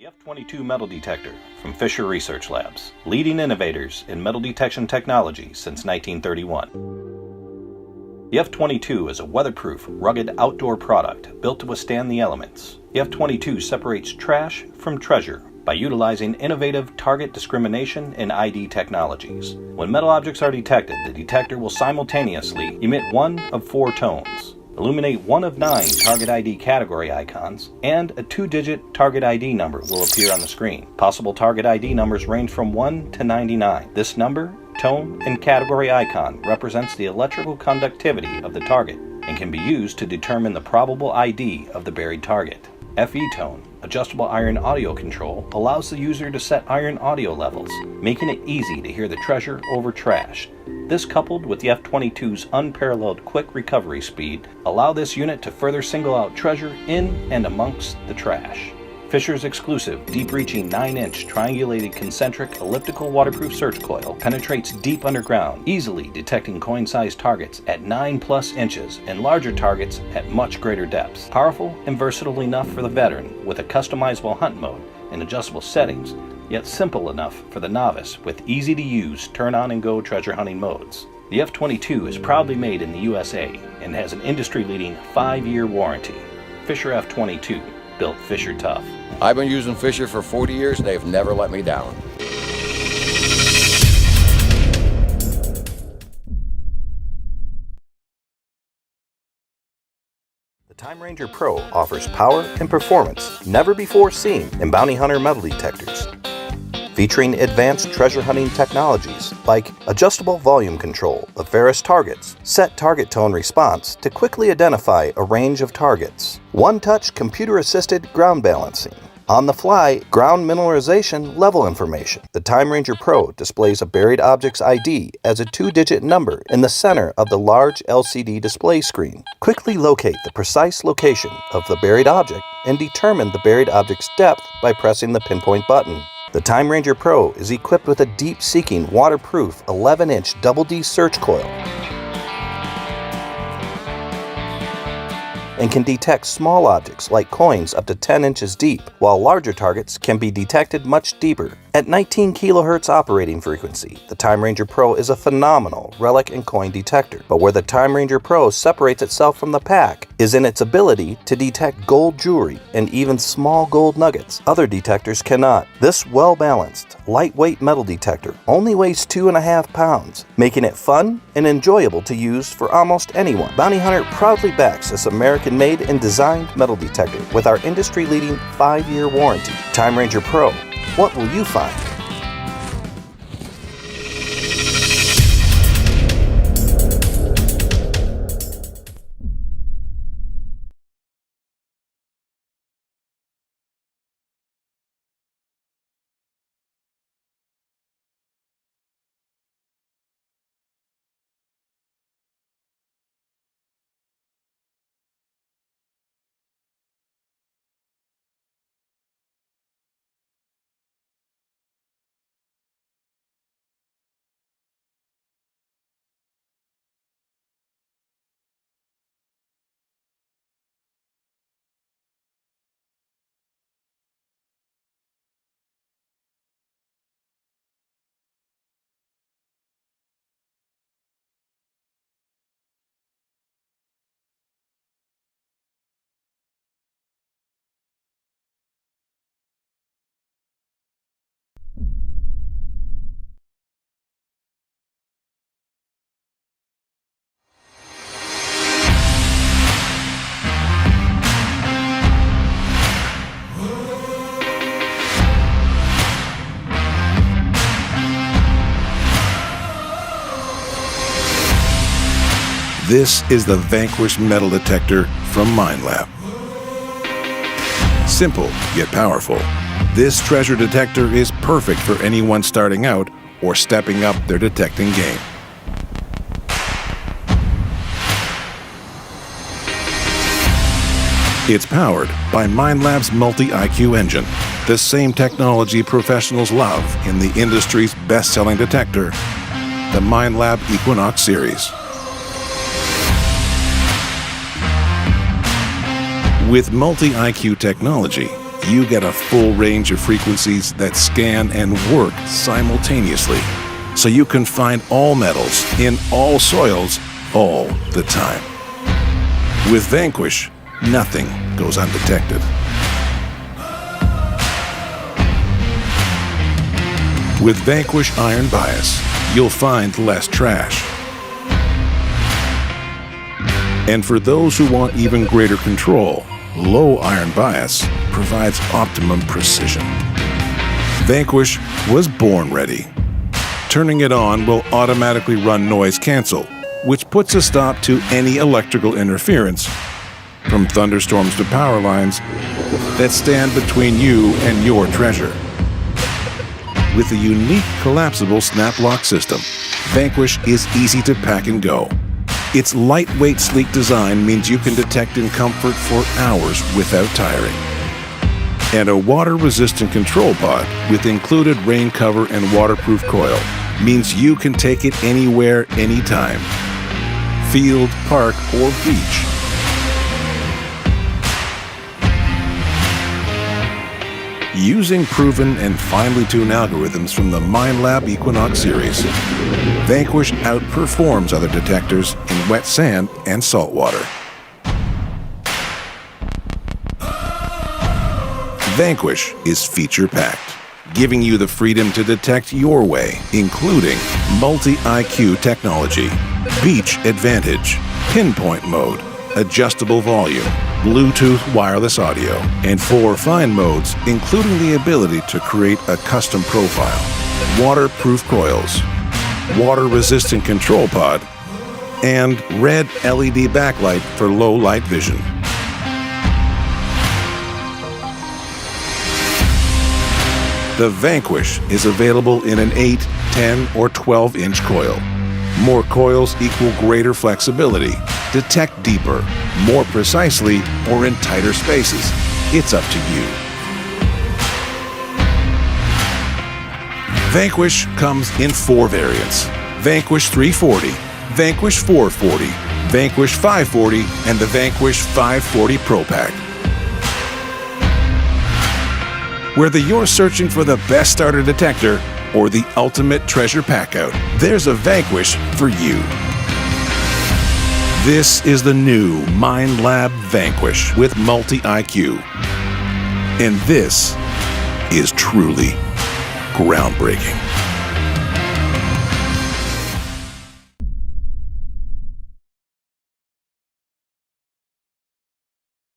The F-22 metal detector from Fisher Research Labs, leading innovators in metal detection technology since 1931. The F-22 is a weatherproof, rugged outdoor product built to withstand the elements. The F-22 separates trash from treasure by utilizing innovative target discrimination and ID technologies. When metal objects are detected, the detector will simultaneously emit one of 4 tones, illuminate one of 9 target ID category icons, and a 2-digit target ID number will appear on the screen. Possible target ID numbers range from 1 to 99. This number, tone, and category icon represents the electrical conductivity of the target and can be used to determine the probable ID of the buried target. FE tone, adjustable iron audio control, allows the user to set iron audio levels, making it easy to hear the treasure over trash. This, coupled with the F-22's unparalleled quick recovery speed, allow this unit to further single out treasure in and amongst the trash. Fisher's exclusive, deep-reaching 9-inch triangulated concentric elliptical waterproof search coil penetrates deep underground, easily detecting coin-sized targets at 9+ inches and larger targets at much greater depths. Powerful and versatile enough for the veteran with a customizable hunt mode and adjustable settings, yet simple enough for the novice with easy-to-use turn-on-and-go treasure hunting modes. The F-22 is proudly made in the USA and has an industry-leading 5-year warranty. Fisher F-22, built Fisher tough. I've been using Fisher for 40 years and they've never let me down. The Time Ranger Pro offers power and performance never before seen in bounty hunter metal detectors. Featuring advanced treasure hunting technologies like adjustable volume control of various targets, set target tone response to quickly identify a range of targets, one-touch computer-assisted ground balancing, on-the-fly ground mineralization level information. The Time Ranger Pro displays a buried object's ID as a 2-digit number in the center of the large LCD display screen. Quickly locate the precise location of the buried object and determine the buried object's depth by pressing the pinpoint button. The Time Ranger Pro is equipped with a deep-seeking, waterproof 11-inch Double D search coil and can detect small objects like coins up to 10 inches deep, while larger targets can be detected much deeper. At 19 kHz operating frequency, the Time Ranger Pro is a phenomenal relic and coin detector. But where the Time Ranger Pro separates itself from the pack is in its ability to detect gold jewelry and even small gold nuggets. Other detectors cannot. This well-balanced, lightweight metal detector only weighs 2.5 pounds, making it fun and enjoyable to use for almost anyone. Bounty Hunter proudly backs this American-made and designed metal detector with our industry-leading 5-year warranty. Time Ranger Pro, what will you find? This is the Vanquish metal detector from Minelab. Simple yet powerful, this treasure detector is perfect for anyone starting out or stepping up their detecting game. It's powered by Minelab's multi-IQ engine, the same technology professionals love in the industry's best-selling detector, the Minelab Equinox series. With multi-IQ technology, you get a full range of frequencies that scan and work simultaneously, so you can find all metals in all soils all the time. With Vanquish, nothing goes undetected. With Vanquish Iron Bias, you'll find less trash. And for those who want even greater control, low iron bias provides optimum precision. Vanquish was born ready. Turning it on will automatically run noise cancel, which puts a stop to any electrical interference, from thunderstorms to power lines that stand between you and your treasure. With a unique collapsible snap lock system, Vanquish is easy to pack and go. Its lightweight, sleek design means you can detect in comfort for hours without tiring. And a water-resistant control pod with included rain cover and waterproof coil means you can take it anywhere, anytime. Field, park, or beach. Using proven and finely tuned algorithms from the Minelab Equinox series, Vanquish outperforms other detectors in wet sand and salt water. Vanquish is feature-packed, giving you the freedom to detect your way, including multi-IQ technology, beach advantage, pinpoint mode, adjustable volume, Bluetooth wireless audio, and 4 fine modes, including the ability to create a custom profile, waterproof coils, water-resistant control pod, and red LED backlight for low light vision. The Vanquish is available in an 8, 10, or 12-inch coil. More coils equal greater flexibility. Detect deeper, more precisely, or in tighter spaces. It's up to you. Vanquish comes in 4 variants: Vanquish 340, Vanquish 440, Vanquish 540, and the Vanquish 540 Pro Pack. Whether you're searching for the best starter detector or the ultimate treasure pack-out, there's a Vanquish for you. This is the new Minelab Vanquish with multi-IQ. And this is truly groundbreaking.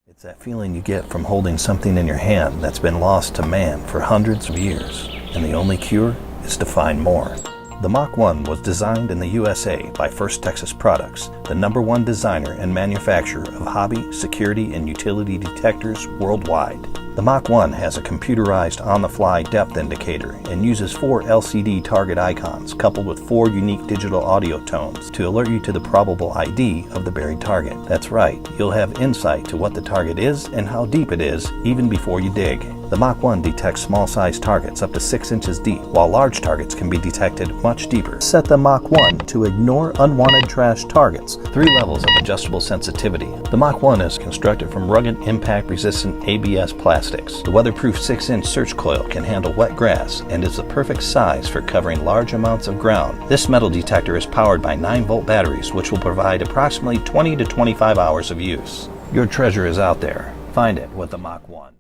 It's that feeling you get from holding something in your hand that's been lost to man for hundreds of years, and the only cure is to find more. The Mach 1 was designed in the USA by First Texas Products, the #1 designer and manufacturer of hobby, security, and utility detectors worldwide. The Mach 1 has a computerized on-the-fly depth indicator and uses 4 LCD target icons coupled with 4 unique digital audio tones to alert you to the probable ID of the buried target. That's right, you'll have insight to what the target is and how deep it is even before you dig. The Mach 1 detects small-sized targets up to 6 inches deep, while large targets can be detected much deeper. Set the Mach 1 to ignore unwanted trash targets. 3 levels of adjustable sensitivity. The Mach 1 is constructed from rugged, impact-resistant ABS plastics. The weatherproof 6-inch search coil can handle wet grass and is the perfect size for covering large amounts of ground. This metal detector is powered by 9-volt batteries, which will provide approximately 20 to 25 hours of use. Your treasure is out there. Find it with the Mach 1.